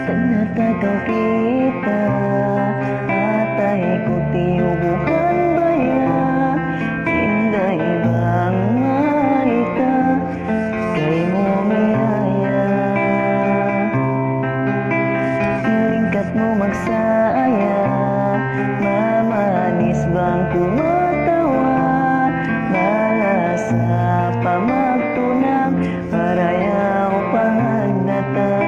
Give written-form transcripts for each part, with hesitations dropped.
Ternyata kau kita atai ikuti hubungan baya indah ibang maita kay mo miyaya Nalingkat mo magsaya mamanis bang kumatawa malasa pa magtunang parayaw pangagnatan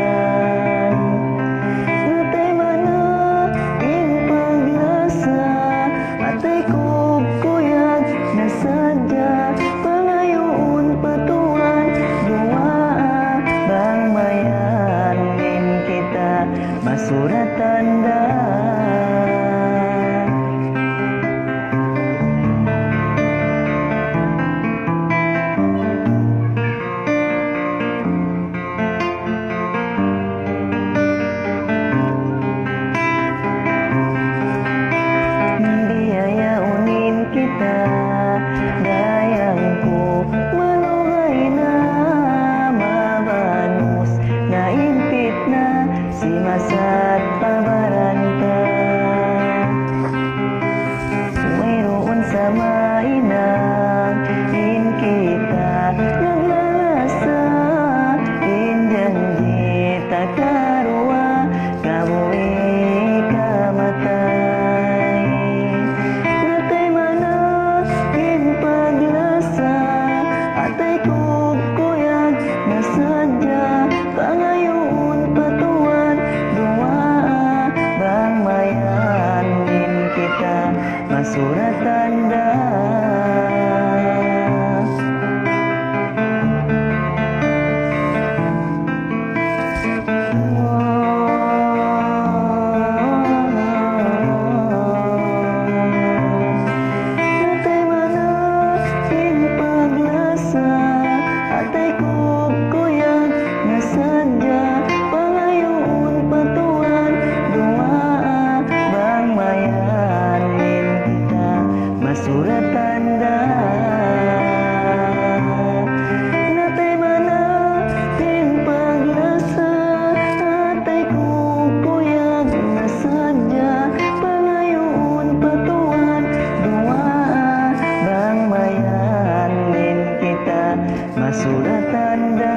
surat tanda biyayaunin kita dayangku malugay na mabanus na impit na si masat pabaranta mayroon sa mainang in kita naglalasa indyan di takarua kabuhi kamatay natay mana in paglasa atay kukuyag nasadya pangayon patuan bang mayan din kita masurat tanda natay mana in paglasa atay kukuyag nasadya pangayon patuan bang mayanin kita masurat tanda natay mana in paglasa atay kukuyag nasadya pangayon patuan bang mayanin kita masurat tanda